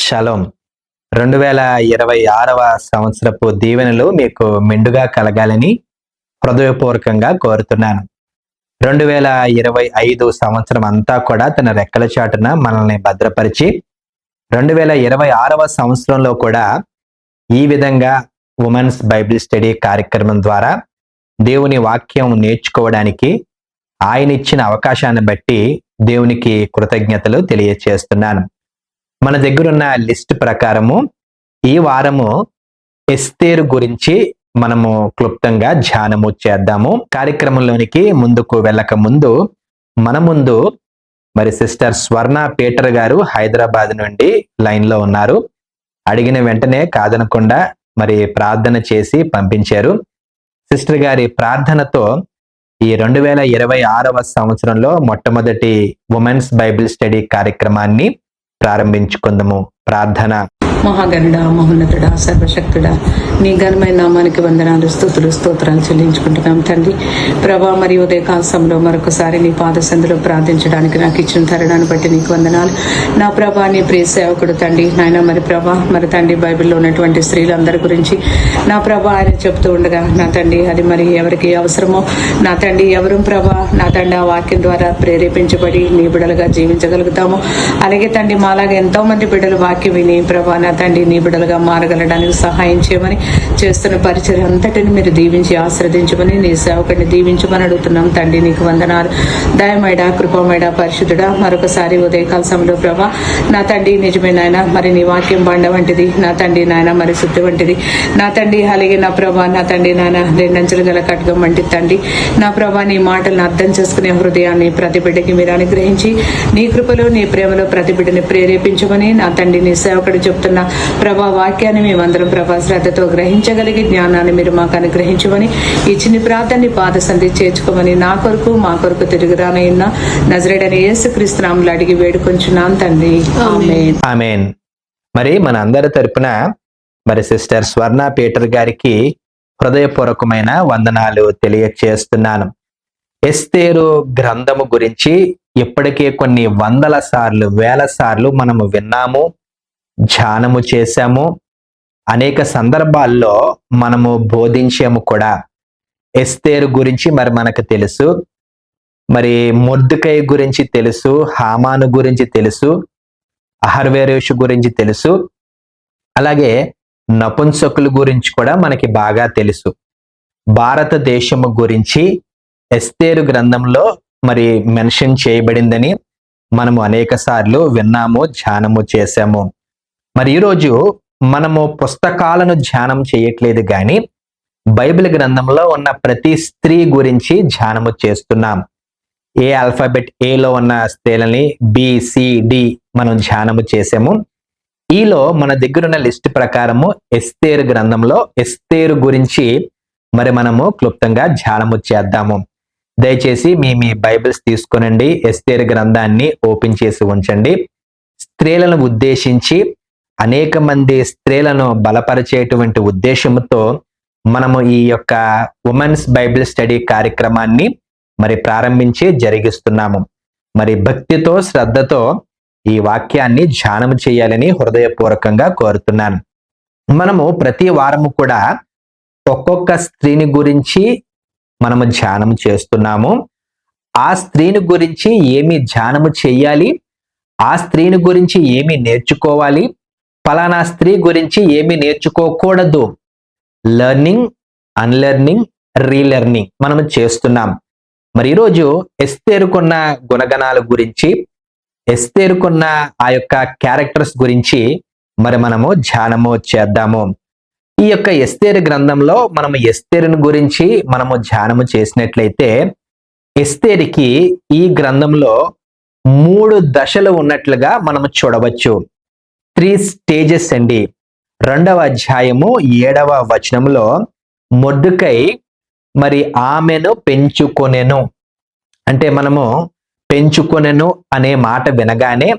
Shalom. 2026వ సంవత్సరపు దీవెనలు మీకు మెండుగా కలగాలని హృదయపూర్వకంగా కోరుతున్నాను. 2025 సంవత్సరం అంతా కూడా తన రెక్కల చాటున మనల్ని భద్రపరిచి 2026వ సంవత్సరంలో కూడా ఈ విధంగా ఉమెన్స్ బైబిల్ స్టడీ కార్యక్రమం ద్వారా దేవుని వాక్యం నేర్చుకోవడానికి ఆయన ఇచ్చిన అవకాశాన్ని బట్టి దేవునికి కృతజ్ఞతలు తెలియచేస్తున్నాను. మన దగ్గరున్న లిస్ట్ ప్రకారము ఈ వారము ఎస్తేరు గురించి మనము క్లుప్తంగా ధ్యానము చేద్దాము. కార్యక్రమంలోనికి ముందుకు వెళ్ళక ముందు మన ముందు మరి సిస్టర్ స్వర్ణ పీటర్ గారు హైదరాబాద్ నుండి లైన్లో ఉన్నారు. అడిగిన వెంటనే కాదనకుండా మరి ప్రార్థన చేసి పంపించారు. సిస్టర్ గారి ప్రార్థనతో ఈ 2026వ సంవత్సరంలో మొట్టమొదటి ఉమెన్స్ బైబిల్ స్టడీ కార్యక్రమాన్ని ప్రారంభించుకుందాము. ప్రార్థన. మహాగణుడా, మహోన్నతుడా, సర్వశక్తుడా, నీ ఘనమైన నామానికి వందనాలు, స్తుతులు, స్తోత్రాలు చెల్లించుకుంటున్నాం తండ్రి. ప్రభా, మరి ఉదయకాల సమయంలో మరొకసారి నీ పాద సందులో ప్రార్థించడానికి నాకు ఇచ్చిన తరుణాన్ని బట్టి నీకు వందనాలు. నా ప్రభా, నీ ప్రియ సేవకుడు తండ్రి నాయన, మరి ప్రభా, మరి తండ్రి బైబిల్లో ఉన్నటువంటి స్త్రీలందరి గురించి నా ప్రభా ఆయన చెప్తూ ఉండగా నా తండ్రి అది మరి ఎవరికి అవసరమో నా తండ్రి ఎవరు ప్రభా నా తండ్రి ఆ వాక్యం ద్వారా ప్రేరేపించబడి నీ బిడలుగా జీవించగలుగుతాము. అలాగే తండ్రి మాలాగా ఎంతో మంది బిడ్డలు వాక్యం విని ప్రభా నా తండ్రి నీ బిడ్డలుగా మారగలడానికి సహాయం చేయమని, చేస్తున్న పరిచయం అంతటిని మీరు దీవించి ఆశ్రదించమని, నీ సేవకుడిని దీవించమని అడుగుతున్నాం తండ్రి. నీకు వందనాలు. దయమైడ, కృపమైడ, పరిశుద్ధుడా, మరొకసారి ఉదయకాల సమయంలో ప్రభా నా తండ్రి నిజమైన ఆయన మరి నీ వాక్యం బండ వంటిది నా తండ్రి నాయన, మరి శుద్ధి వంటిది నా తండ్రి. అలాగే నా ప్రభా నా తండ్రి నాయన రెండంచెలు గల ఖడ్గం వంటి తండ్రి నా ప్రభా నీ మాటలను అర్థం చేసుకునే హృదయాన్ని ప్రతి బిడ్డకి మీరు అనుగ్రహించి నీ కృపలో నీ ప్రేమలో ప్రతి బిడ్డని ప్రేరేపించమని నా తండ్రి నీ సేవకుడు చెప్తున్న ప్రభా వాక్యాన్ని మేమందరం ప్రభా శ్రద్ధతో గ్రహించగలిగి జ్ఞానాన్ని మీరు మాకు అనుగ్రహించమని, ఈ చిన్ని ప్రార్థనని పాద సంధి చేర్చుకోమని నా కొరకు మా కొరకు తిరుగురానైన నజరేయుడైన యేసుక్రీస్తు నామములో అడిగి వేడుకొంచున్నాం తండ్రి. ఆమేన్. ఆమేన్. మరి మన అందరి తరపున మరి సిస్టర్ స్వర్ణ పీటర్ గారికి హృదయపూర్వకమైన వందనాలు తెలియచేస్తున్నాను. ఎస్తేరు గ్రంథము గురించి ఇప్పటికే కొన్ని వందల సార్లు వేల సార్లు మనము విన్నాము, ధ్యానము చేశాము. అనేక సందర్భాల్లో మనము బోధించాము కూడా. ఎస్తేరు గురించి మరి మనకు తెలుసు, మరి మొర్దెకై గురించి తెలుసు, హామాను గురించి తెలుసు, అహర్వేరోషు గురించి తెలుసు, అలాగే నపుంసకుల గురించి కూడా మనకి బాగా తెలుసు. భారతదేశము గురించి ఎస్తేరు గ్రంథంలో మరి మెన్షన్ చేయబడిందని మనము అనేక సార్లు విన్నాము, ధ్యానము చేశాము. మరి ఈరోజు మనము పుస్తకాలను ధ్యానం చేయట్లేదు కానీ బైబిల్ గ్రంథంలో ఉన్న ప్రతి స్త్రీ గురించి ధ్యానము చేస్తున్నాం. ఏ ఆల్ఫాబెట్ ఏలో ఉన్న స్త్రీలని BCD మనం ధ్యానము చేసాము. ఈలో మన దగ్గరున్న లిస్ట్ ప్రకారము ఎస్తేరు గ్రంథంలో ఎస్తేరు గురించి మరి మనము క్లుప్తంగా ధ్యానము చేద్దాము. దయచేసి మీ బైబిల్స్ తీసుకొనండి, ఎస్తేరు గ్రంథాన్ని ఓపెన్ చేసి ఉంచండి. స్త్రీలను ఉద్దేశించి అనేక మంది స్త్రీలను బలపరిచేటువంటి ఉద్దేశంతో మనము ఈ యొక్క ఉమెన్స్ బైబిల్ స్టడీ కార్యక్రమాన్ని మరి ప్రారంభించి జరిగిస్తున్నాము. మరి భక్తితో శ్రద్ధతో ఈ వాక్యాన్ని ధ్యానం చేయాలని హృదయపూర్వకంగా కోరుతున్నాను. మనము ప్రతి వారము కూడా ఒక్కొక్క స్త్రీని గురించి మనము ధ్యానం చేస్తున్నాము. ఆ స్త్రీని గురించి ఏమి ధ్యానము చేయాలి, ఆ స్త్రీని గురించి ఏమి నేర్చుకోవాలి, ఫలానా స్త్రీ గురించి ఏమి నేర్చుకోకూడదు, లెర్నింగ్, అన్లెర్నింగ్, రీలెర్నింగ్ మనం చేస్తున్నాం. మరి ఈరోజు ఎస్తేరుకున్న గుణగణాల గురించి, ఎస్తేరుకున్న ఆ యొక్క క్యారెక్టర్స్ గురించి మరి మనము ధ్యానము చేద్దాము. ఈ యొక్క ఎస్తేరు గ్రంథంలో మనము ఎస్తేరుని గురించి మనము ధ్యానము చేసినట్లయితే ఎస్తేరుకి ఈ గ్రంథంలో 3 దశలు ఉన్నట్లుగా మనము చూడవచ్చు. 3 స్టేజెస్ అండి. 2వ అధ్యాయము 7వ వచనంలో మొర్దెకై మరి ఆమెను పెంచుకొనెను అంటే మనము పెంచుకొనెను అనే మాట వినగానే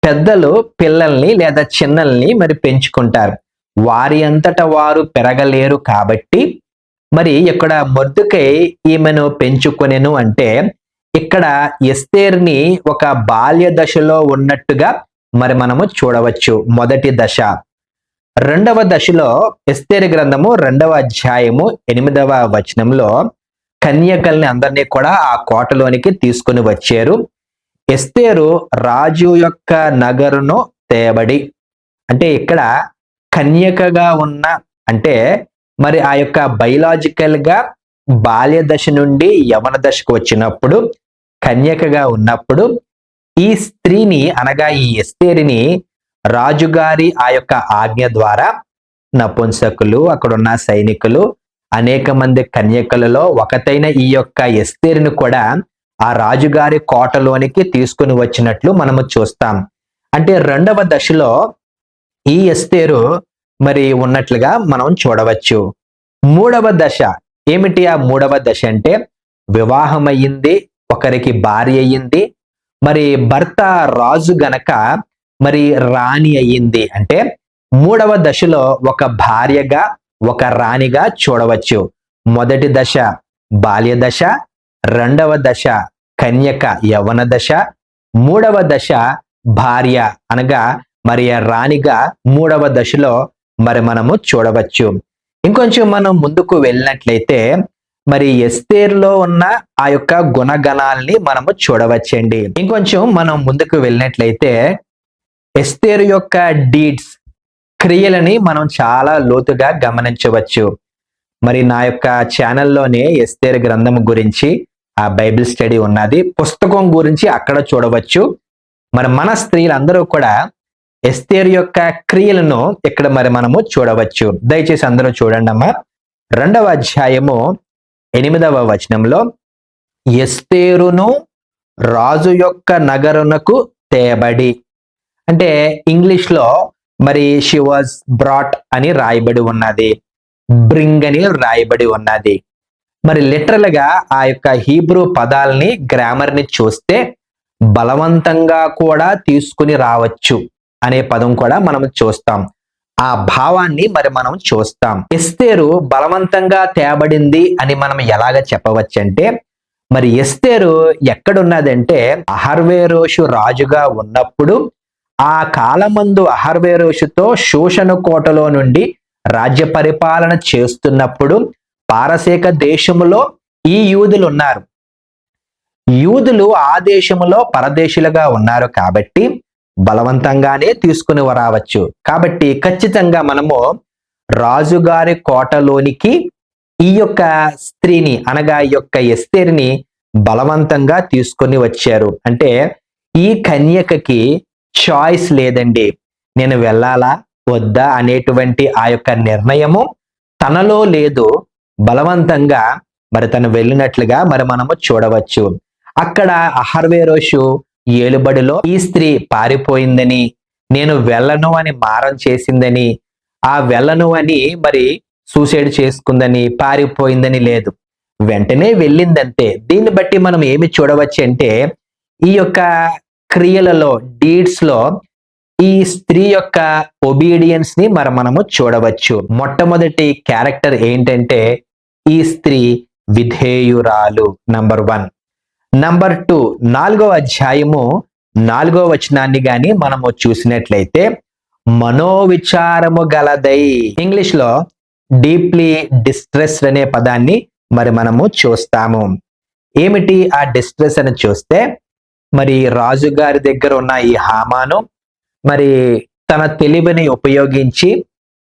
పెద్దలు పిల్లల్ని లేదా చిన్నల్ని మరి పెంచుకుంటారు. వారి అంతట వారు పెరగలేరు కాబట్టి మరి ఇక్కడ మొర్దెకై ఈమెను పెంచుకొనెను అంటే ఇక్కడ ఎస్తేరుని ఒక బాల్య దశలో ఉన్నట్టుగా మరి మనము చూడవచ్చు. మొదటి దశ. రెండవ దశలో ఎస్తేరు గ్రంథము 2వ అధ్యాయము 8వ వచనంలో కన్యకల్ని అందరినీ కూడా ఆ కోటలోనికి తీసుకుని వచ్చారు. ఎస్తేరు రాజు యొక్క నగరును తేబడి, అంటే ఇక్కడ కన్యకగా ఉన్న, అంటే మరి ఆ యొక్క బయలాజికల్ గా బాల్య దశ నుండి యవన దశకు వచ్చినప్పుడు, కన్యకగా ఉన్నప్పుడు ఈ స్త్రీని అనగా ఈ ఎస్తేరిని రాజుగారి ఆ యొక్క ఆజ్ఞ ద్వారా నపుంసకులు, అక్కడున్న సైనికులు, అనేక మంది కన్యకలలో ఒకతైన ఈ యొక్క ఎస్తేరుని కూడా ఆ రాజుగారి కోటలోనికి తీసుకుని వచ్చినట్లు మనము చూస్తాం. అంటే రెండవ దశలో ఈ ఎస్తేరు మరి ఉన్నట్లుగా మనం చూడవచ్చు. మూడవ దశ ఏమిటి? ఆ మూడవ దశ అంటే వివాహం అయ్యింది, ఒకరికి భార్య అయ్యింది, మరి భర్త రాజు గనక మరి రాణి అయ్యింది. అంటే మూడవ దశలో ఒక భార్యగా, ఒక రాణిగా చూడవచ్చు. మొదటి దశ బాల్య దశ, రెండవ దశ కన్యక యవన దశ, మూడవ దశ భార్య అనగా మరి రాణిగా మూడవ దశలో మరి మనము చూడవచ్చు. ఇంకొంచెం మనం ముందుకు వెళ్ళినట్లయితే మరి ఎస్తేరులో ఉన్న ఆ యొక్క గుణగణాలని మనము చూడవచ్చండి. ఇంకొంచెం మనం ముందుకు వెళ్ళినట్లయితే ఎస్తేరు యొక్క డీడ్స్, క్రియలని మనం చాలా లోతుగా గమనించవచ్చు. మరి నా యొక్క ఛానల్లోనే ఎస్తేరు గ్రంథం గురించి ఆ బైబిల్ స్టడీ ఉన్నది, పుస్తకం గురించి అక్కడ చూడవచ్చు. మరి మన స్త్రీలందరూ కూడా ఎస్తేరు యొక్క క్రియలను ఇక్కడ మరి మనము చూడవచ్చు. దయచేసి అందరూ చూడండి అమ్మా. 2వ అధ్యాయము 8వ వచనంలో ఎస్తేరును రాజు యొక్క నగరునకు తేబడి, అంటే ఇంగ్లీష్ లో మరి షీ వాజ్ బ్రాట్ అని రాయబడి ఉన్నది, బ్రింగ్ అని రాయబడి ఉన్నది. మరి లిటరల్ గా ఆ యొక్క హీబ్రూ పదాలని, గ్రామర్ ని చూస్తే బలవంతంగా కూడా తీసుకుని రావచ్చు అనే పదం కూడా మనం చూస్తాం. ఆ భావాన్ని మరి మనం చూస్తాం. ఎస్తేరు బలవంతంగా తేబడింది అని మనం ఎలాగ చెప్పవచ్చంటే, మరి ఎస్తేరు ఎక్కడున్నదంటే అహర్వేరోషు రాజుగా ఉన్నప్పుడు ఆ కాలమందు అహర్వేరోషుతో శూషణ కోటలో నుండి రాజ్య పరిపాలన చేస్తున్నప్పుడు పారసీక దేశములో ఈ యూదులు ఉన్నారు. యూదులు ఆ దేశములో పరదేశులుగా ఉన్నారు కాబట్టి బలవంతంగానే తీసుకుని రావచ్చు. కాబట్టి ఖచ్చితంగా మనము రాజుగారి కోటలోనికి ఈ యొక్క స్త్రీని అనగా ఈ యొక్క ఎస్తేరుని బలవంతంగా తీసుకొని వచ్చారు. అంటే ఈ కన్యకకి చాయిస్ లేదండి, నేను వెళ్ళాలా వద్దా అనేటువంటి ఆ యొక్క నిర్ణయము తనలో లేదు. బలవంతంగా మరి తను వెళ్ళినట్లుగా మరి మనము చూడవచ్చు. అక్కడ అహర్వేరోషు ఏలుబడిలో ఈ స్త్రీ పారిపోయిందని, నేను వెళ్ళను అని మారం చేసిందని, ఆ వెళ్ళను అని మరి సూసైడ్ చేసుకుందని, పారిపోయిందని లేదు, వెంటనే వెళ్ళిందంతే. దీన్ని బట్టి మనం ఏమి చూడవచ్చు అంటే ఈ యొక్క క్రియలలో, డీడ్స్ లో ఈ స్త్రీ యొక్క ఒబీడియన్స్ ని మరి మనము చూడవచ్చు. మొట్టమొదటి క్యారెక్టర్ ఏంటంటే ఈ స్త్రీ విధేయురాలు, నంబర్ 1. నంబర్ 2, 4వ అధ్యాయము 4వ వచనాన్ని గాని మనము చూసినట్లయితే మనోవిచారము గలదై, ఇంగ్లీష్ లో డీప్లీ డిస్ట్రెస్డ్ అనే పదాన్ని మరి మనము చూస్తాము. ఏమిటి ఆ డిస్ట్రెస్ అని చూస్తే, మరి రాజుగారి దగ్గర ఉన్న ఈ హామాను మరి తన తెలివిని ఉపయోగించి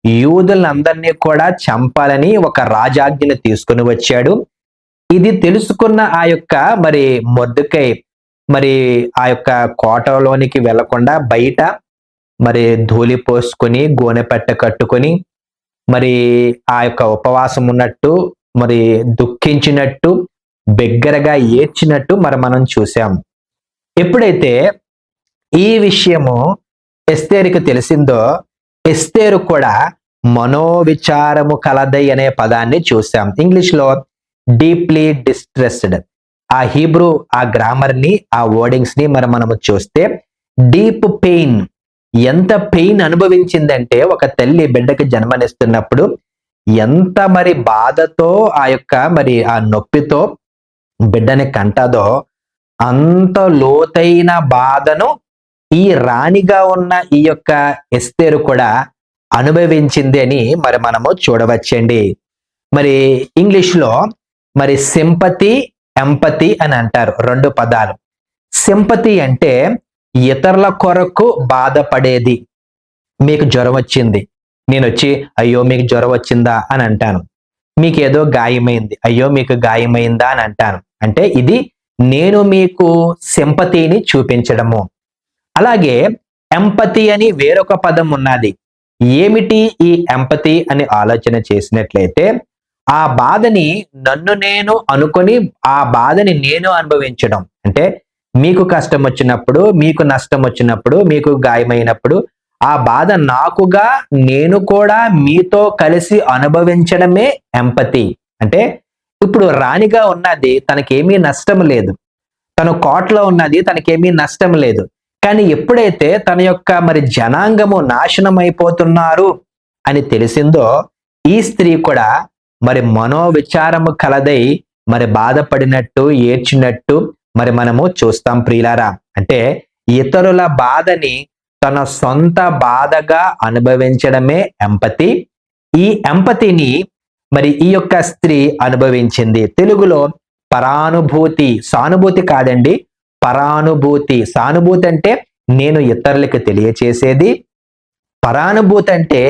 యూదులందరినీ కూడా చంపాలని ఒక రాజాజ్ఞను తీసుకుని వచ్చాడు. ఇది తెలుసుకున్న ఆ యొక్క మరి మొర్దెకై మరి ఆ యొక్క కోటలోనికి వెళ్లకుండా బయట మరి ధూళి పోసుకొని, గోనె పెట్ట కట్టుకొని మరి ఆ యొక్క ఉపవాసం ఉన్నట్టు, మరి దుఃఖించినట్టు, బిగ్గరగా ఏడ్చినట్టు మరి మనం చూసాం. ఎప్పుడైతే ఈ విషయము ఎస్తేరుకు తెలిసిందో, ఎస్తేరు కూడా మనోవిచారము కలదై అనే పదాన్ని చూసాం. ఇంగ్లీష్ లో డీప్లీ డిస్ట్రెస్డ్, ఆ హీబ్రూ ఆ గ్రామర్ ని, ఆ వర్డింగ్స్ ని మరి మనము చూస్తే డీప్ పెయిన్, ఎంత పెయిన్ అనుభవించిందంటే ఒక తల్లి బిడ్డకి జన్మనిస్తున్నప్పుడు ఎంత మరి బాధతో ఆ నొప్పితో బిడ్డని కంటదో అంత లోతైన బాధను ఈ రాణిగా ఉన్న ఈ యొక్క ఎస్తేరు కూడా అనుభవించింది అని మరి మనము చూడవచ్చండి. మరి ఇంగ్లీష్ లో మరి సింపతి, ఎంపతి అని అంటారు, రెండు పదాలు. సింపతి అంటే ఇతరుల కొరకు బాధపడేది. మీకు జ్వరం వచ్చింది, నేను వచ్చి అయ్యో మీకు జ్వరం వచ్చిందా అని అంటాను. మీకేదో గాయమైంది, అయ్యో మీకు గాయమైందా అని అంటాను. అంటే ఇది నేను మీకు సింపతిని చూపించడము. అలాగే ఎంపతి అని వేరొక పదం ఉన్నది. ఏమిటి ఈ ఎంపతి అని ఆలోచన చేసినట్లయితే, ఆ బాధని నన్ను నేను అనుకొని ఆ బాధని నేను అనుభవించడం. అంటే మీకు కష్టం వచ్చినప్పుడు, మీకు నష్టం వచ్చినప్పుడు, మీకు గాయమైనప్పుడు ఆ బాధ నాకుగా నేను కూడా మీతో కలిసి అనుభవించడమే ఎంపతి. అంటే ఇప్పుడు రాణిగా ఉన్నది, తనకేమీ నష్టం లేదు. తను కోటలో ఉన్నది, తనకేమీ నష్టం లేదు. కానీ ఎప్పుడైతే తన యొక్క మరి జనాంగము నాశనం అయిపోతున్నారు అని తెలిసిందో, ఈ స్త్రీ కూడా మరి మనోవిచారము కలదై మరి బాధపడినట్టు, ఏడ్చినట్టు మరి మనము చూస్తాం ప్రియులారా. అంటే ఇతరుల బాధని తన సొంత బాధగా అనుభవించడమే ఎంపతి. ఈ ఎంపతిని మరి ఈ యొక్క స్త్రీ అనుభవించింది. తెలుగులో పరానుభూతి, సానుభూతి కాదండి, పరానుభూతి. సానుభూతి అంటే నేను ఇతరులకు తెలియచేసేది. పరానుభూతి అంటే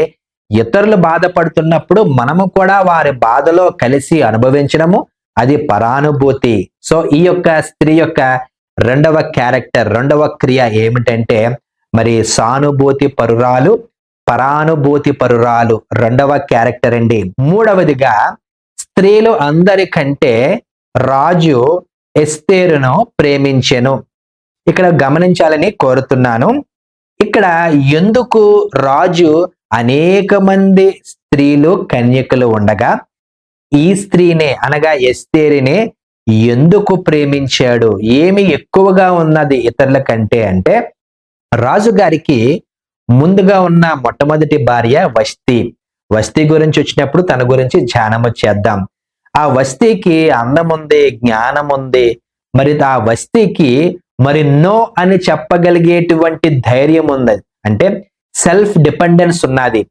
ఇతరులు బాధపడుతున్నప్పుడు మనము కూడా వారి బాధలో కలిసి అనుభవించడము, అది పరానుభూతి. సో ఈ యొక్క స్త్రీ యొక్క రెండవ క్యారెక్టర్, రెండవ క్రియ ఏమిటంటే మరి సానుభూతి పరురాలు, పరానుభూతి పరురాలు రెండవ క్యారెక్టర్ అండి. మూడవదిగా, స్త్రీలు అందరికంటే రాజు ఎస్తేరును ప్రేమించెను. ఇక్కడ గమనించాలని కోరుతున్నాను. ఇక్కడ ఎందుకు రాజు అనేక మంది స్త్రీలు కన్యకలు ఉండగా ఈ స్త్రీనే అనగా ఎస్తేరునే ఎందుకు ప్రేమించాడు? ఏమి ఎక్కువగా ఉన్నది ఇతరుల కంటే అంటే, రాజుగారికి ముందుగా ఉన్న మొట్టమొదటి భార్య వష్తి. వష్తి గురించి వచ్చినప్పుడు తన గురించి ధ్యానము చేద్దాం. ఆ వష్తికి అందం ఉంది, జ్ఞానం ఉంది. మరి ఆ వష్తికి మరి నో అని చెప్పగలిగేటువంటి ధైర్యం ఉంది. అంటే సెల్ఫ్ డిపెండెన్స్ ఉన్నది.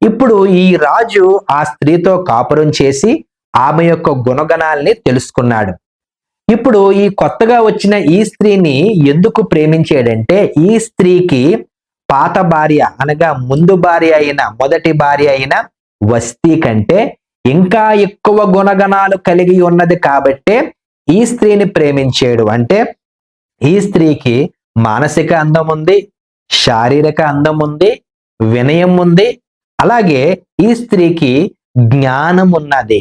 ఇప్పుడు ఈ రాజు ఆ స్త్రీతో కాపురం చేసి ఆమె యొక్క గుణగణాల్ని తెలుసుకున్నాడు. ఇప్పుడు ఈ కొత్తగా వచ్చిన ఈ స్త్రీని ఎందుకు ప్రేమించాడంటే, ఈ స్త్రీకి పాత భార్య అనగా ముందు భార్య అయిన, మొదటి భార్య అయిన వష్తి కంటే ఇంకా ఎక్కువ గుణగణాలు కలిగి ఉన్నది కాబట్టే ఈ స్త్రీని ప్రేమించాడు. అంటే ఈ స్త్రీకి మానసిక అందం ఉంది, శారీరక అందం ఉంది, వినయం ఉంది, అలాగే ఈ స్త్రీకి జ్ఞానం ఉన్నది.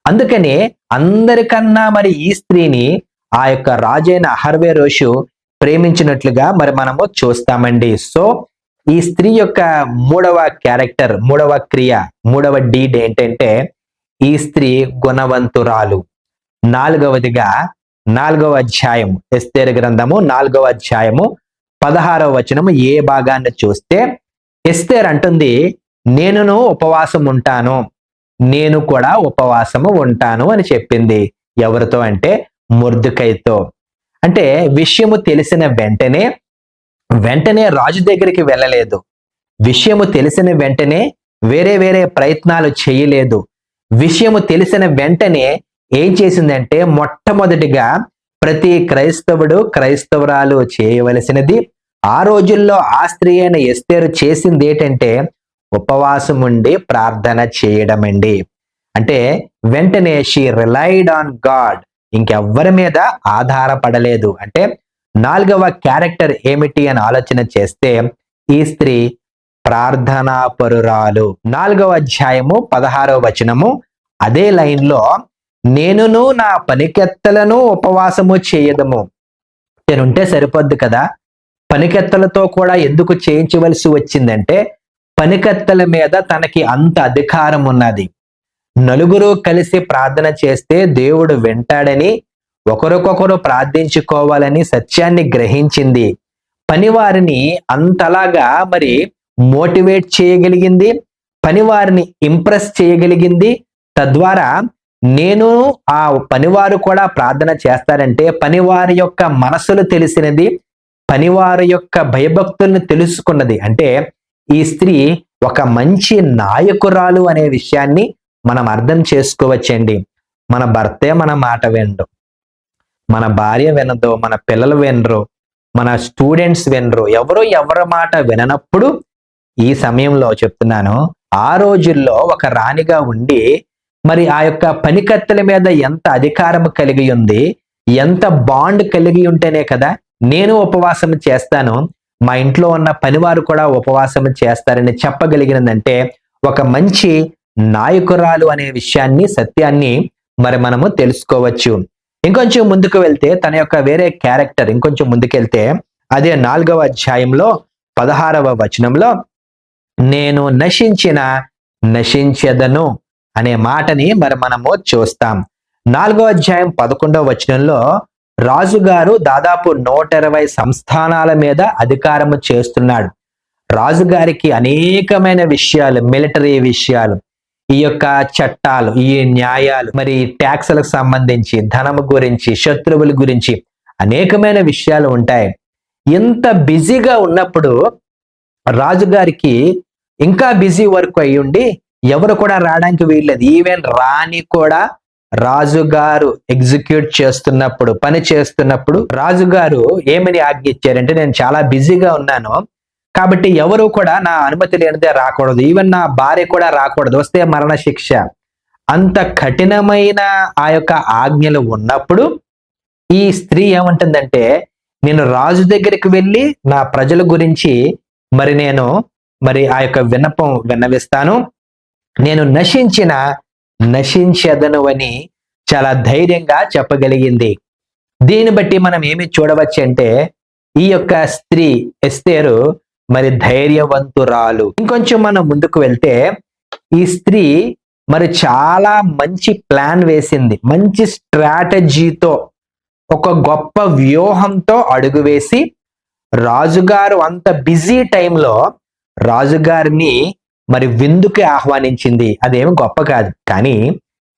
అందుకనే అందరికన్నా మరి ఈ స్త్రీని ఆ యొక్క రాజైన అహర్వేరోషు ప్రేమించినట్లుగా మరి మనము చూస్తామండి. సో ఈ స్త్రీ యొక్క మూడవ క్యారెక్టర్, మూడవ క్రియ, మూడవ డీడ్ ఏంటంటే ఈ స్త్రీ గుణవంతురాలు. నాలుగవదిగా 4వ అధ్యాయం, ఎస్తేరు గ్రంథము 4వ అధ్యాయము 16వ వచనము ఏ భాగాన్ని చూస్తే, ఎస్తేరు అంటుంది, నేనును ఉపవాసం ఉంటాను, నేను కూడా ఉపవాసము ఉంటాను అని చెప్పింది. ఎవరితో అంటే మొర్దెకైతో. అంటే విషయము తెలిసిన వెంటనే రాజు దగ్గరికి వెళ్ళలేదు. విషయము తెలిసిన వెంటనే వేరే వేరే ప్రయత్నాలు చేయలేదు. విషయము తెలిసిన వెంటనే ఏం చేసిందంటే, మొట్టమొదటిగా ప్రతి క్రైస్తవుడు, క్రైస్తవురాలు చేయవలసినది, ఆ రోజుల్లో ఆ స్త్రీ అయిన ఎస్తేరు చేసింది ఏంటంటే ఉపవాసం ఉండి ప్రార్థన చేయడం అండి. అంటే వెంటనే షీ రిలైడ్ ఆన్ గాడ్, ఇంకెవ్వరి మీద ఆధారపడలేదు. అంటే 4వ క్యారెక్టర్ ఏమిటి అని ఆలోచన చేస్తే, ఈ స్త్రీ ప్రార్థనా పరురాలు. 4వ అధ్యాయము 16వ వచనము అదే లైన్లో, నేనును నా పనికెత్తలను ఉపవాసము చేయదము. నేనుంటే సరిపోద్ది కదా, పనికెత్తలతో కూడా ఎందుకు చేయించవలసి వచ్చిందంటే, పనికత్తెల మీద తనకి అంత అధికారం ఉన్నది. నలుగురు కలిసి ప్రార్థన చేస్తే దేవుడు వింటాడని, ఒకరికొకరు ప్రార్థించుకోవాలని సత్యాన్ని గ్రహించింది. పనివారిని అంతలాగా మరి మోటివేట్ చేయగలిగింది. పనివారిని ఇంప్రెస్ చేయగలిగింది. తద్వారా నేను ఆ పనివారు కూడా ప్రార్థన చేస్తారంటే పనివారి యొక్క మనసులు తెలిసినది, పనివారి యొక్క భయభక్తులను తెలుసుకున్నది. అంటే ఈ స్త్రీ ఒక మంచి నాయకురాలు అనే విషయాన్ని మనం అర్థం చేసుకోవచ్చండి. మన భర్తే మన మాట వినడు, మన భార్య వినదు, మన పిల్లలు వినరు, మన స్టూడెంట్స్ వినరు, ఎవరి మాట విననప్పుడు ఈ సమయంలో చెప్తున్నాను, ఆ రోజుల్లో ఒక రాణిగా ఉండి మరి ఆ యొక్క పనికత్తెల మీద ఎంత అధికారం కలిగి ఉంది, ఎంత బాండ్ కలిగి ఉంటేనే కదా నేను ఉపవాసం చేస్తాను, మా ఇంట్లో ఉన్న పనివారు కూడా ఉపవాసం చేస్తారని చెప్పగలిగినదంటే ఒక మంచి నాయకురాలు అనే విషయాన్ని, సత్యాన్ని మరి మనము తెలుసుకోవచ్చు. ఇంకొంచెం ముందుకు వెళ్తే తన యొక్క వేరే క్యారెక్టర్ ఇంకొంచెం ముందుకెళ్తే అదే 4వ అధ్యాయంలో 16వ వచనంలో నేను నశించెదను అనే మాటని మరి మనము చూస్తాం. 4వ అధ్యాయం 11వ వచనంలో రాజుగారు దాదాపు 120 సంస్థానాల మీద అధికారము చేస్తున్నాడు. రాజుగారికి అనేకమైన విషయాలు, మిలిటరీ విషయాలు, ఈ యొక్క చట్టాలు, ఈ న్యాయాలు, మరి ట్యాక్సులకు సంబంధించి, ధనము గురించి, శత్రువుల గురించి అనేకమైన విషయాలు ఉంటాయి. ఇంత బిజీగా ఉన్నప్పుడు రాజుగారికి ఇంకా బిజీ వర్క్ అయి ఉండి ఎవరు కూడా రావడానికి వీల్లేదు. ఈవెన్ రాణి కూడా రాజుగారు ఎగ్జిక్యూట్ చేస్తున్నప్పుడు, పని చేస్తున్నప్పుడు రాజుగారు ఏమని ఆజ్ఞ ఇచ్చారంటే నేను చాలా బిజీగా ఉన్నాను కాబట్టి ఎవరు కూడా నా అనుమతి లేనిదే రాకూడదు, ఈవెన్ నా భార్య కూడా రాకూడదు, వస్తే మరణ శిక్ష. అంత కఠినమైన ఆ యొక్క ఆజ్ఞలు ఉన్నప్పుడు ఈ స్త్రీ ఏమంటుందంటే నేను రాజు దగ్గరికి వెళ్ళి నా ప్రజల గురించి నేను ఆ యొక్క విన్నపం విన్నవిస్తాను, నేను నశించెదను అని చాలా ధైర్యంగా చెప్పగలిగింది. దీన్ని బట్టి మనం ఏమి చూడవచ్చు అంటే ఈ యొక్క స్త్రీ ఎస్తేరు మరి ధైర్యవంతురాలు. ఇంకొంచెం మనం ముందుకు వెళ్తే ఈ స్త్రీ మరి చాలా మంచి ప్లాన్ వేసింది, మంచి స్ట్రాటజీతో, ఒక గొప్ప వ్యూహంతో అడుగు వేసి రాజుగారు అంత బిజీ టైంలో రాజుగారిని మరి విందుకి ఆహ్వానించింది. అదేమి గొప్ప కాదు. కానీ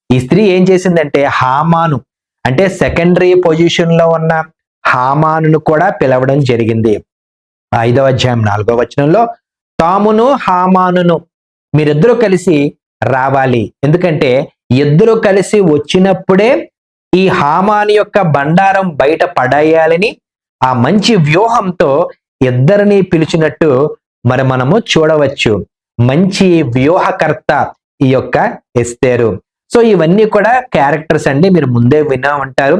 ఈ స్త్రీ ఏం చేసిందంటే హామాను అంటే సెకండరీ పొజిషన్ లో ఉన్న హామానును కూడా పిలవడం జరిగింది. 5వ అధ్యాయం 4వ వచనంలో తామును హామానును మీరిద్దరూ కలిసి రావాలి, ఎందుకంటే ఇద్దరు కలిసి వచ్చినప్పుడే ఈ హామాను యొక్క బండారం బయట పడేయాలని ఆ మంచి వ్యూహంతో ఇద్దరిని పిలిచినట్టు మరి మనము చూడవచ్చు. మంచి వ్యూహకర్త ఈ యొక్క ఎస్తేరు. సో ఇవన్నీ కూడా క్యారెక్టర్స్ అండి, మీరు ముందే విన్నా ఉంటారు.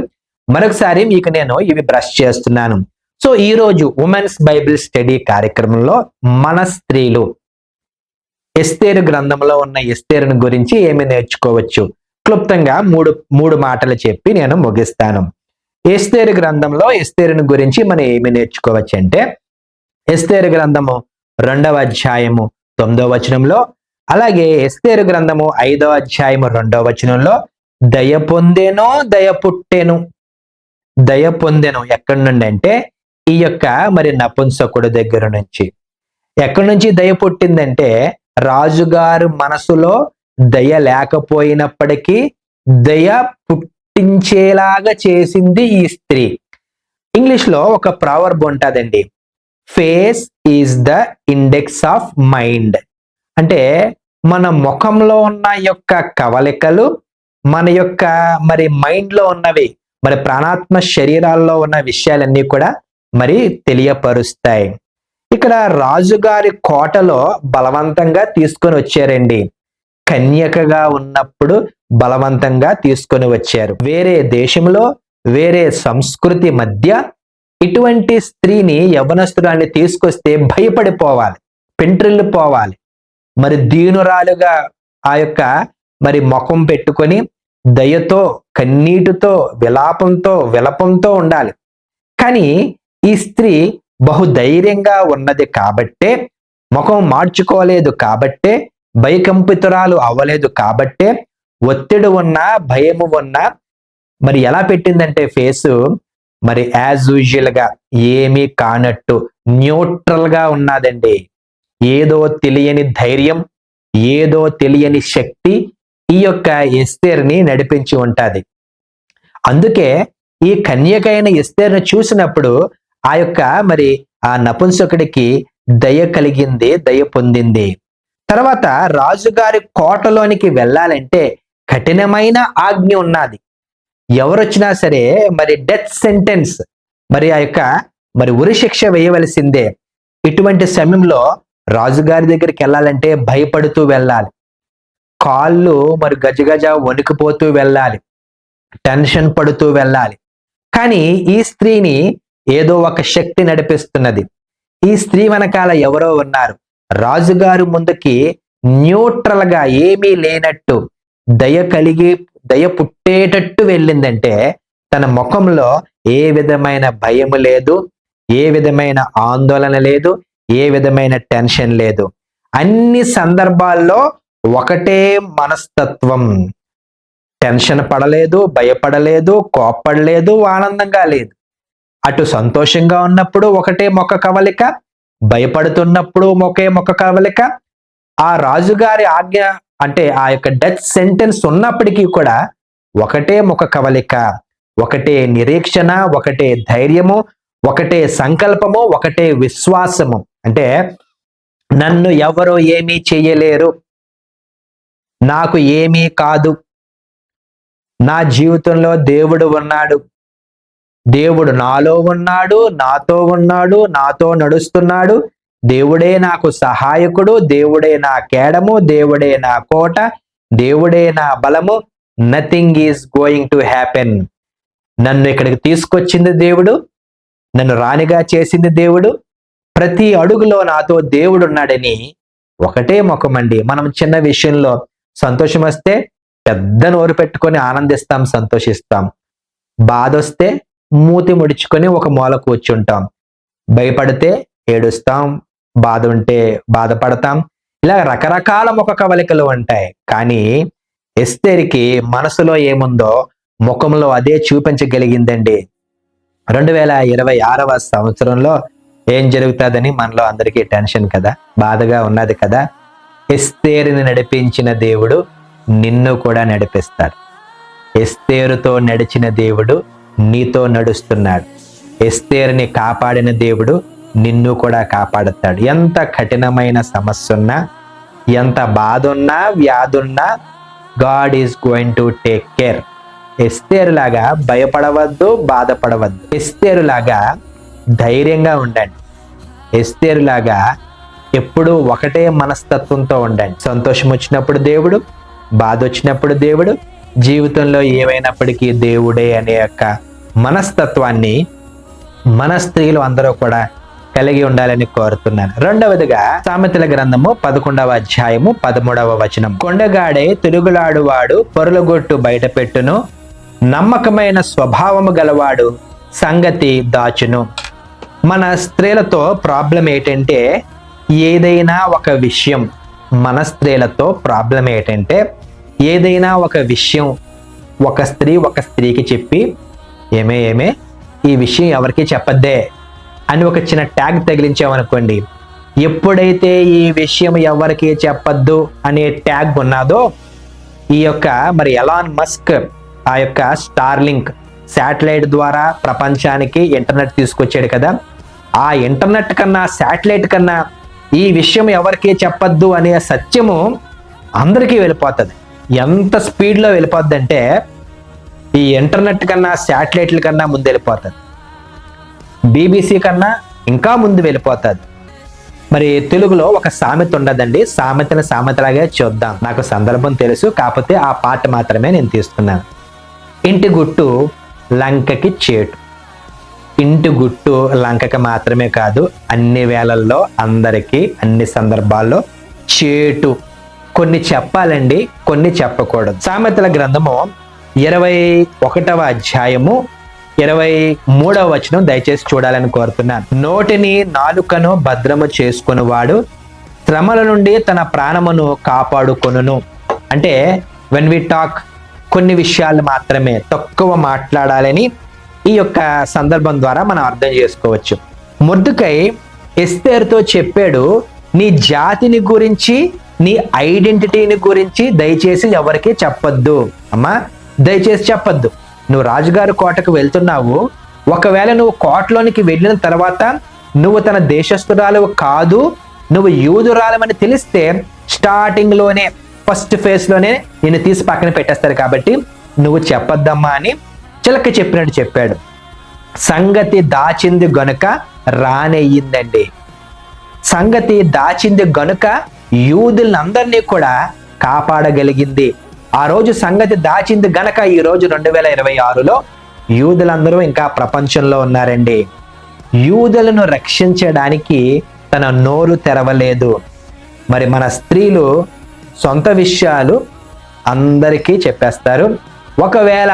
మరొకసారి మీకు నేను ఇవి బ్రష్ చేస్తున్నాను. సో ఈ రోజు ఉమెన్స్ బైబిల్ స్టడీ కార్యక్రమంలో మన స్త్రీలు ఎస్తేరు గ్రంథంలో ఉన్న ఎస్తేరును గురించి ఏమి నేర్చుకోవచ్చు, క్లుప్తంగా మూడు మాటలు చెప్పి నేను ముగిస్తాను. ఎస్తేరు గ్రంథంలో ఎస్తేరును గురించి మనం ఏమి నేర్చుకోవచ్చు అంటే ఎస్తేరు గ్రంథము 2వ అధ్యాయము 9వ వచనంలో, అలాగే ఎస్తేరు గ్రంథము 5వ అధ్యాయము 2వ వచనంలో దయ పొందెను ఎక్కడి నుండి అంటే ఈ యొక్క మరి నపుంసకుడు దగ్గర నుంచి. ఎక్కడి నుంచి దయ పుట్టిందంటే రాజుగారు మనసులో దయ లేకపోయినప్పటికీ దయ పుట్టించేలాగా చేసింది ఈ స్త్రీ. ఇంగ్లీష్ లో ఒక ప్రావర్బ్ ఉంటుందండి, face is the index of mind. అంటే మన ముఖంలో ఉన్న యొక్క కవలికలు మన యొక్క మరి మైండ్ లో ఉన్నవి, మరి ప్రాణాత్మ శరీరాల్లో ఉన్న విషయాలన్నీ కూడా మరి తెలియపరుస్తాయి. ఇక్కడ రాజుగారి కోటలో బలవంతంగా తీసుకొని వచ్చారండి. కన్యకగా ఉన్నప్పుడు బలవంతంగా తీసుకొని వచ్చారు. వేరే దేశంలో, వేరే సంస్కృతి మధ్య ఇటువంటి స్త్రీని, యవనస్తురాన్ని తీసుకొస్తే భయపడిపోవాలి, పెంట్రిల్లిపోవాలి. మరి దీనురాలుగా ఆ యొక్క మరి ముఖం పెట్టుకొని దయతో, కన్నీటితో, విలపంతో ఉండాలి. కానీ ఈ స్త్రీ బహుధైర్యంగా ఉన్నది కాబట్టే, ముఖం మార్చుకోలేదు కాబట్టే, భయకంపితురాలు అవ్వలేదు కాబట్టే, ఒత్తిడి ఉన్నా భయము ఉన్నా మరి ఎలా పెట్టిందంటే ఫేసు మరి యాజ్ యూజువల్ గా ఏమీ కానట్టు న్యూట్రల్ గా ఉన్నదండి. ఏదో తెలియని ధైర్యం, ఏదో తెలియని శక్తి ఈ యొక్క ఎస్తేరుని నడిపించి ఉంటది. అందుకే ఈ కన్యకైన ఎస్తేరును చూసినప్పుడు ఆ యొక్క మరి ఆ నపుంసకుడికి దయ కలిగింది, దయ పొందింది. తర్వాత రాజుగారి కోటలోనికి వెళ్ళాలంటే కఠినమైన ఆజ్ఞ ఉన్నది. ఎవరొచ్చినా సరే మరి డెత్ సెంటెన్స్, మరి ఆ యొక్క మరి ఉరి శిక్ష వేయవలసిందే. ఇటువంటి సమయంలో రాజుగారి దగ్గరికి వెళ్ళాలంటే భయపడుతూ వెళ్ళాలి. కాళ్ళు మరి గజగజ వణికిపోతూ వెళ్ళాలి, టెన్షన్ పడుతూ వెళ్ళాలి. కానీ ఈ స్త్రీని ఏదో ఒక శక్తి నడిపిస్తున్నది. ఈ స్త్రీ వెనకాల ఎవరో ఉన్నారు. రాజుగారు ముందుకి న్యూట్రల్ గా ఏమీ లేనట్టు దయ పుట్టేటట్టు వెళ్ళిందంటే తన ముఖంలో ఏ విధమైన భయం లేదు, ఏ విధమైన ఆందోళన లేదు, ఏ విధమైన టెన్షన్ లేదు. అన్ని సందర్భాల్లో ఒకటే మనస్తత్వం. టెన్షన్ పడలేదు, భయపడలేదు, కోప్పడలేదు, ఆనందంగా లేదు. అటు సంతోషంగా ఉన్నప్పుడు ఒకటే ముఖ కవలిక, భయపడుతున్నప్పుడు ఒకే ముఖ కవలిక. ఆ రాజుగారి ఆజ్ఞ అంటే ఆ యొక్క డెత్ సెంటెన్స్ ఉన్నప్పటికీ కూడా ఒకటే ముఖ కవలిక, ఒకటే నిరీక్షణ, ఒకటే ధైర్యము, ఒకటే సంకల్పము, ఒకటే విశ్వాసము. అంటే నన్ను ఎవరు ఏమీ చేయలేరు, నాకు ఏమీ కాదు, నా జీవితంలో దేవుడు ఉన్నాడు, దేవుడు నాలో ఉన్నాడు, నాతో ఉన్నాడు, నాతో నడుస్తున్నాడు, దేవుడే నాకు సహాయకుడు, దేవుడే నా కేడము, దేవుడే నా కోట, దేవుడే నా బలము. Nothing is going to happen. నన్ను ఇక్కడికి తీసుకొచ్చింది దేవుడు, నన్ను రాణిగా చేసింది దేవుడు, ప్రతి అడుగులో నాతో దేవుడు ఉన్నాడని ఒకటే ముఖమండి. మనం చిన్న విషయంలో సంతోషం వస్తే పెద్ద నోరు పెట్టుకొని ఆనందిస్తాం, సంతోషిస్తాం. బాధ వస్తే మూతి ముడుచుకొని ఒక మూల కూర్చుంటాం. భయపడితే ఏడుస్తాం, బాధ ఉంటే బాధపడతాం. ఇలా రకరకాల ముఖ కవలికలు ఉంటాయి. కానీ ఎస్తేరుకి మనసులో ఏముందో ముఖంలో అదే చూపించగలిగిందండి. 2026వ సంవత్సరంలో ఏం జరుగుతుందని మనలో అందరికీ టెన్షన్ కదా, బాధగా ఉన్నది కదా. ఎస్తేరుని నడిపించిన దేవుడు నిన్ను కూడా నడిపిస్తాడు. ఎస్తేరుతో నడిచిన దేవుడు నీతో నడుస్తున్నాడు. ఎస్తేరుని కాపాడిన దేవుడు నిన్ను కూడా కాపాడుతాడు. ఎంత కఠినమైన సమస్య ఉన్నా, ఎంత బాధ ఉన్నా, వ్యాధి ఉన్నా, God is going to take care. ఎస్తేరులాగా భయపడవద్దు, బాధపడవద్దు. ఎస్తేరులాగా ధైర్యంగా ఉండండి. ఎస్తేరులాగా ఎప్పుడూ ఒకటే మనస్తత్వంతో ఉండండి. సంతోషం వచ్చినప్పుడు దేవుడు, బాధ వచ్చినప్పుడు దేవుడు, జీవితంలో ఏమైనప్పటికీ దేవుడే అనే యొక్క మనస్తత్వాన్ని మన స్త్రీలు అందరూ కూడా కలిగి ఉండాలని కోరుతున్నాను. రెండవదిగా సామెతల గ్రంథము 11వ అధ్యాయము 13వ వచనం. కొండగాడే తిరుగులాడువాడు పొరలగొట్టు బయట పెట్టును, నమ్మకమైన స్వభావము గలవాడు సంగతి దాచును. మన స్త్రీలతో ప్రాబ్లం ఏంటంటే ఏదైనా ఒక విషయం, మన స్త్రీలతో ప్రాబ్లం ఏంటంటే ఏదైనా ఒక విషయం ఒక స్త్రీకి చెప్పి ఏమే ఈ విషయం ఎవరికి చెప్పద్దే అని ఒక చిన్న ట్యాగ్ తగిలించామనుకోండి, ఎప్పుడైతే ఈ విషయం ఎవరికి చెప్పద్దు అనే ట్యాగ్ ఉన్నదో, ఈ యొక్క మరి ఎలాన్ మస్క్ ఆ యొక్క స్టార్లింక్ శాటిలైట్ ద్వారా ప్రపంచానికి ఇంటర్నెట్ తీసుకొచ్చాడు కదా, ఆ ఇంటర్నెట్ కన్నా శాటిలైట్ కన్నా ఈ విషయం ఎవరికి చెప్పద్దు అనే సత్యము అందరికీ వెళ్ళిపోతుంది. ఎంత స్పీడ్లో వెళ్ళిపోద్ది అంటే ఈ ఇంటర్నెట్ కన్నా శాటిలైట్ల కన్నా ముందు వెళ్ళిపోతుంది, BBC కన్నా ఇంకా ముందు వెళ్ళిపోతుంది. మరి తెలుగులో ఒక సామెత ఉండదండి, సామెతలాగే చూద్దాం. నాకు సందర్భం తెలుసు, కాకపోతే ఆ పాట మాత్రమే నేను తీసుకున్నాను. ఇంటి గుట్టు లంకకి చేటు. ఇంటి గుట్టు లంకకి మాత్రమే కాదు, అన్ని వేళల్లో అందరికీ అన్ని సందర్భాల్లో చేటు. కొన్ని చెప్పాలండి, కొన్ని చెప్పకూడదు. సామెతల గ్రంథము 21వ అధ్యాయము 23వ వచనం దయచేసి చూడాలని కోరుతున్నాను. నోటిని నాలుకను భద్రము చేసుకునివాడు శ్రమల నుండి తన ప్రాణమును కాపాడుకొనును. అంటే వెన్ వి టాక్ కొన్ని విషయాలు మాత్రమే తక్కువ మాట్లాడాలని ఈ యొక్క సందర్భం ద్వారా మనం అర్థం చేసుకోవచ్చు. మొర్దెకై ఎస్తేరుతో చెప్పాడు, నీ జాతిని గురించి, నీ ఐడెంటిటీని గురించి దయచేసి ఎవరికి చెప్పొద్దు. అమ్మా, దయచేసి చెప్పొద్దు. నువ్వు రాజుగారి కోటకు వెళ్తున్నావు, ఒకవేళ నువ్వు కోటలోనికి వెళ్ళిన తర్వాత నువ్వు తన దేశస్థురాలు కాదు, నువ్వు యూదురాలమని తెలిస్తే స్టార్టింగ్ లోనే, ఫస్ట్ ఫేజ్ లోనే నిన్ను తీసి పక్కన పెట్టేస్తారు. కాబట్టి నువ్వు చెప్పొద్దమ్మా అని చిలక చెప్పినట్టు చెప్పాడు. సంగతి దాచింది గనుక రానయ్యిందండి. సంగతి దాచింది గనుక యూదులందరినీ కూడా కాపాడగలిగింది. ఆ రోజు సంగతి దాచింది గనక ఈ రోజు 2026లో యూదులందరూ ఇంకా ప్రపంచంలో ఉన్నారండి. యూదులను రక్షించడానికి తన నోరు తెరవలేదు. మరి మన స్త్రీలు సొంత విషయాలు అందరికీ చెప్పేస్తారు. ఒకవేళ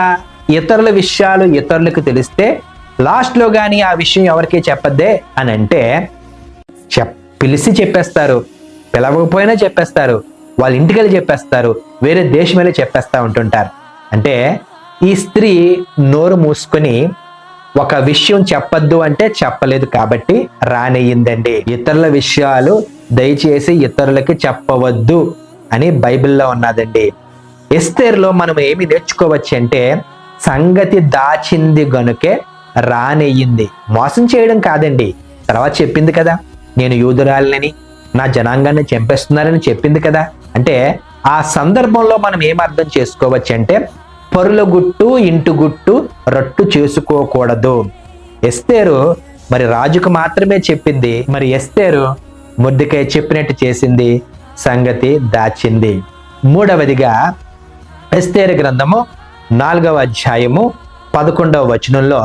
ఇతరుల విషయాలు ఇతరులకు తెలిస్తే లాస్ట్లో కానీ ఆ విషయం ఎవరికి చెప్పద్దే అని అంటే పిలిచి చెప్పేస్తారు, పిలవకపోయినా చెప్పేస్తారు, వాళ్ళ ఇంటికి వెళ్ళి చెప్పేస్తారు, వేరే దేశం వెళ్ళి చెప్పేస్తూ ఉంటుంటారు. అంటే ఈ స్త్రీ నోరు మూసుకొని ఒక విషయం చెప్పద్దు అంటే చెప్పలేదు కాబట్టి రానయ్యిందండి. ఇతరుల విషయాలు దయచేసి ఇతరులకి చెప్పవద్దు అని బైబిల్లో ఉన్నదండి. ఎస్తేరులో మనం ఏమి నేర్చుకోవచ్చు అంటే సంగతి దాచింది గనుకే రానయ్యింది. మోసం చేయడం కాదండి. తర్వాత చెప్పింది కదా, నేను యూదురాలని, నా జనాంగాన్ని చంపేస్తున్నారని చెప్పింది కదా. అంటే ఆ సందర్భంలో మనం ఏం అర్థం చేసుకోవచ్చు అంటే పరుల గుట్టు ఇంటి గుట్టు రట్టు చేసుకోకూడదు. ఎస్తేరు మరి రాజుకు మాత్రమే చెప్పింది, మరి ఎస్తేరు మొర్దెకై చెప్పినట్టు చేసింది, సంగతి దాచింది. మూడవదిగా ఎస్తేరు గ్రంథము 4వ అధ్యాయము 11వ వచనంలో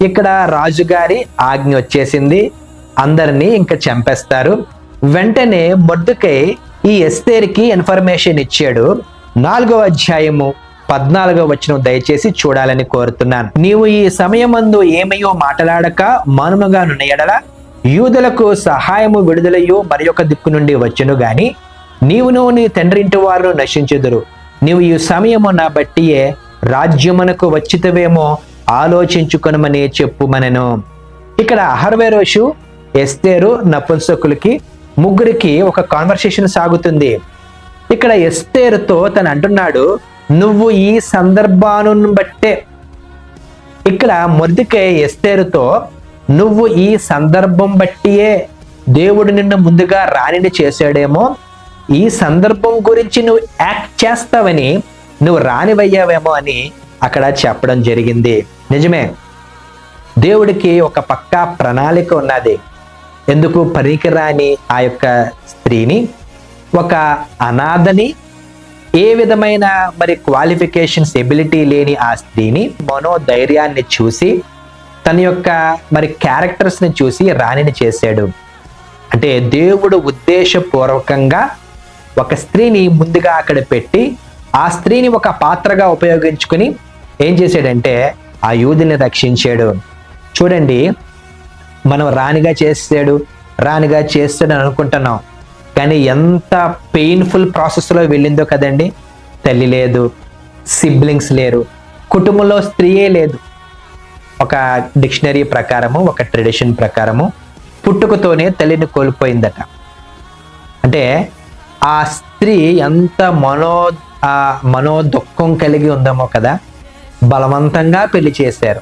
ఇక్కడ రాజుగారి ఆజ్ఞ వచ్చేసింది, అందరినీ ఇంకా చంపేస్తారు. వెంటనే మొర్దెకై ఈ ఎస్తేరుకి ఇన్ఫర్మేషన్ ఇచ్చాడు. 4వ అధ్యాయము 14వ వచనం దయచేసి చూడాలని కోరుతున్నాను. నీవు ఈ సమయమందు ఏమయ్యో మాట్లాడక మౌనముగా నున్న ఎడల యూదులకు సహాయము విడుదలయో మరి ఒక దిక్కు నుండి వచ్చును గాని నీవును నీ తండ్రింటి వారు నశించుదురు. నీవు ఈ సమయమున బట్టియే రాజ్యమునకు వచ్చితవేమో ఆలోచించుకొనమని చెప్పుమనెను. ఇక్కడ అహర్వేరోషు, ఎస్తేరు, నపుంసకులకి ముగ్గురికి ఒక కాన్వర్సేషన్ సాగుతుంది. ఇక్కడ ఎస్తేరుతో తను అంటున్నాడు, నువ్వు ఈ సందర్భాన్ని బట్టే, ఇక్కడ మొర్దెకై ఎస్తేరుతో నువ్వు ఈ సందర్భం బట్టియే దేవుడు నిన్ను ముందుగా రానిని చేశాడేమో, ఈ సందర్భం గురించి నువ్వు యాక్ట్ చేస్తావని నువ్వు రానివయ్యావేమో అని అక్కడ చెప్పడం జరిగింది. నిజమే, దేవుడికి ఒక పక్కా ప్రణాళిక ఉన్నది. ఎందుకు పనికిరాని ఆ యొక్క స్త్రీని, ఒక అనాథని, ఏ విధమైన మరి క్వాలిఫికేషన్స్, ఎబిలిటీ లేని ఆ స్త్రీని మనోధైర్యాన్ని చూసి తన యొక్క మరి క్యారెక్టర్స్ని చూసి రాణిని చేశాడు. అంటే దేవుడు ఉద్దేశపూర్వకంగా ఒక స్త్రీని ముందుగా అక్కడ పెట్టి ఆ స్త్రీని ఒక పాత్రగా ఉపయోగించుకుని ఏం చేశాడంటే ఆ యూదుని రక్షించాడు. చూడండి, మనం రాణిగా చేస్తాడు అని అనుకుంటున్నాం, కానీ ఎంత పెయిన్ఫుల్ ప్రాసెస్లో వెళ్ళిందో కదండి. తల్లి లేదు, సిబ్లింగ్స్ లేరు, కుటుంబంలో స్త్రీయే లేదు. ఒక డిక్షనరీ ప్రకారము, ఒక ట్రెడిషన్ ప్రకారము పుట్టుకతోనే తల్లిని కోల్పోయిందట. అంటే ఆ స్త్రీ ఎంత మనోదుఖం కలిగి ఉందేమో కదా. బలవంతంగా పెళ్లి చేశారు,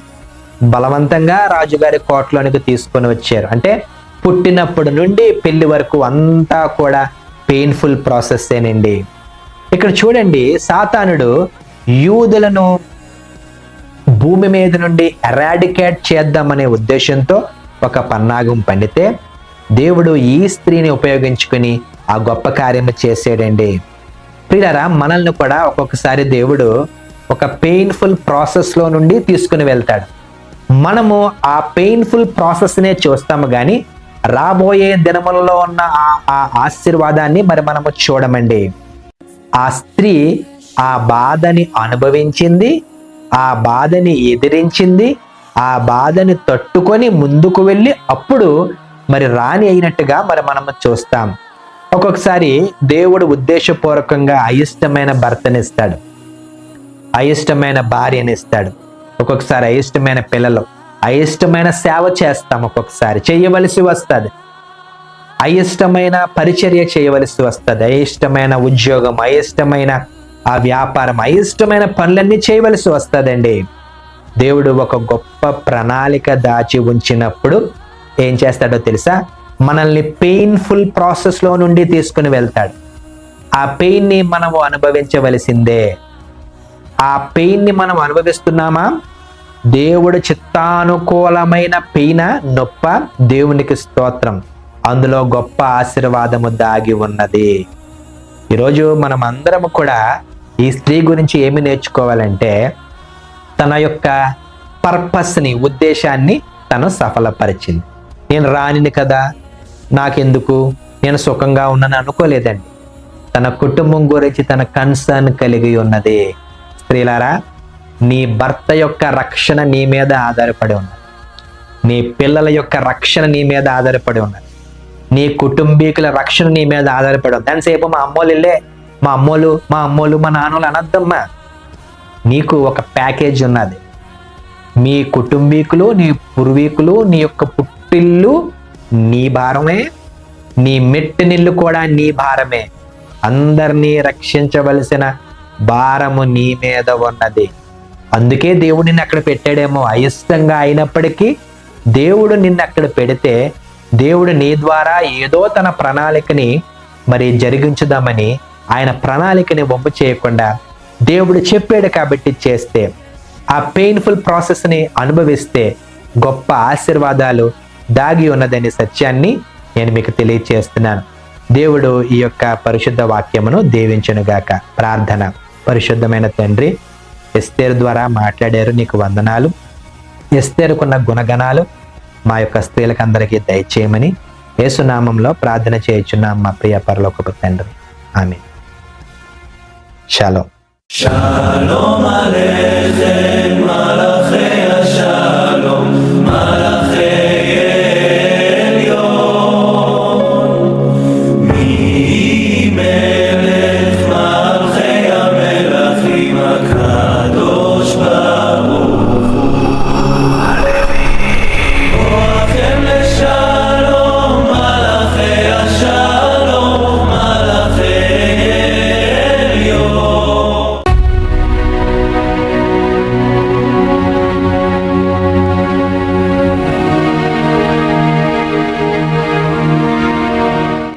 బలవంతంగా రాజుగారి కోటలోనికి తీసుకొని వచ్చారు. అంటే పుట్టినప్పటి నుండి పెళ్లి వరకు అంతా కూడా పెయిన్ఫుల్ ప్రాసెస్సేనండి. ఇక్కడ చూడండి, సాతానుడు యూదులను భూమి మీద నుండి ఎరాడికేట్ చేద్దామనే ఉద్దేశంతో ఒక పన్నాగం పండితే దేవుడు ఈ స్త్రీని ఉపయోగించుకుని ఆ గొప్ప కార్యము చేసాడండి. ప్రియులారా, మనల్ని కూడా ఒక్కొక్కసారి దేవుడు ఒక పెయిన్ఫుల్ ప్రాసెస్లో నుండి తీసుకుని వెళ్తాడు. మనము ఆ పెయిన్ఫుల్ ప్రాసెస్నే చూస్తాము, కానీ రాబోయే దినములలో ఉన్న ఆ ఆశీర్వాదాన్ని మరి మనము చూడమండి. ఆ స్త్రీ ఆ బాధని అనుభవించింది, ఆ బాధని ఎదిరించింది, ఆ బాధని తట్టుకొని ముందుకు వెళ్ళి అప్పుడు మరి రాణి అయినట్టుగా మరి మనము చూస్తాం. ఒక్కొక్కసారి దేవుడు ఉద్దేశపూర్వకంగా అయిష్టమైన భర్తనిస్తాడు, అయిష్టమైన భార్యనిస్తాడు, ఒక్కొక్కసారి అయిష్టమైన పిల్లలు, అయిష్టమైన సేవ చేస్తాం, ఒక్కొక్కసారి చేయవలసి వస్తుంది. అయిష్టమైన పరిచర్య చేయవలసి వస్తుంది, అయిష్టమైన ఉద్యోగం, అయిష్టమైన ఆ వ్యాపారం, అయిష్టమైన పనులన్నీ చేయవలసి వస్తుందండి. దేవుడు ఒక గొప్ప ప్రణాళిక దాచి ఉంచినప్పుడు ఏం చేస్తాడో తెలుసా? మనల్ని పెయిన్ఫుల్ ప్రాసెస్లో నుండి తీసుకుని వెళ్తాడు. ఆ పెయిన్ని మనము అనుభవించవలసిందే. ఆ పెయిన్ని మనం అనుభవిస్తున్నామా? దేవుడు చిత్తానుకూలమైన పెయిన, నొప్ప, దేవునికి స్తోత్రం. అందులో గొప్ప ఆశీర్వాదము దాగి ఉన్నది. ఈరోజు మనం అందరం కూడా ఈ స్త్రీ గురించి ఏమి నేర్చుకోవాలంటే, తన యొక్క పర్పస్ని, ఉద్దేశాన్ని తను సఫలపరిచింది. నేను రానిని కదా, నాకెందుకు, నేను సుఖంగా ఉన్నాను అనుకోలేదండి. తన కుటుంబం గురించి తన కన్సర్న్ కలిగి ఉన్నది. స్త్రీలారా, నీ భర్త యొక్క రక్షణ నీ మీద ఆధారపడి ఉన్నది. నీ పిల్లల యొక్క రక్షణ నీ మీద ఆధారపడి ఉన్నది. నీ కుటుంబీకుల రక్షణ నీ మీద ఆధారపడి ఉంది. దానిసేపు మా అమ్మోళ్ళు వెళ్ళే, మా అమ్మోళ్ళు మా నాన్నోళ్ళు అనద్దమ్మా. నీకు ఒక ప్యాకేజ్ ఉన్నది. మీ కుటుంబీకులు, నీ పూర్వీకులు, నీ యొక్క పుట్టిల్లు నీ భారమే, నీ మెట్టినిల్లు కూడా నీ భారమే. అందరినీ రక్షించవలసిన భారము నీ మీద ఉన్నది. అందుకే దేవుడు నిన్ను అక్కడ పెట్టాడేమో. అయిష్టంగా అయినప్పటికీ దేవుడు నిన్ను అక్కడ పెడితే, దేవుడు నీ ద్వారా ఏదో తన ప్రణాళికని మరి జరిగించుదామని, ఆయన ప్రణాళికని వంపు చేయకుండా దేవుడు చెప్పాడు కాబట్టి చేస్తే, ఆ పెయిన్ఫుల్ ప్రాసెస్ని అనుభవిస్తే గొప్ప ఆశీర్వాదాలు దాగి ఉన్నదనే సత్యాన్ని నేను మీకు తెలియచేస్తున్నాను. దేవుడు ఈ యొక్క పరిశుద్ధ వాక్యమును దీవించునుగాక. ప్రార్థన. పరిశుద్ధమైన తండ్రి, ఎస్తేరు ద్వారా మాట్లాడారు, నీకు వందనాలు. ఎస్తేరుకున్న గుణగణాలు మా యొక్క స్త్రీలకు అందరికీ దయచేయమని యేసునామంలో ప్రార్థన చేయుచున్నాం మా ప్రియ పరలోకపు తండ్రి. ఆమేన్. షాలోమ్.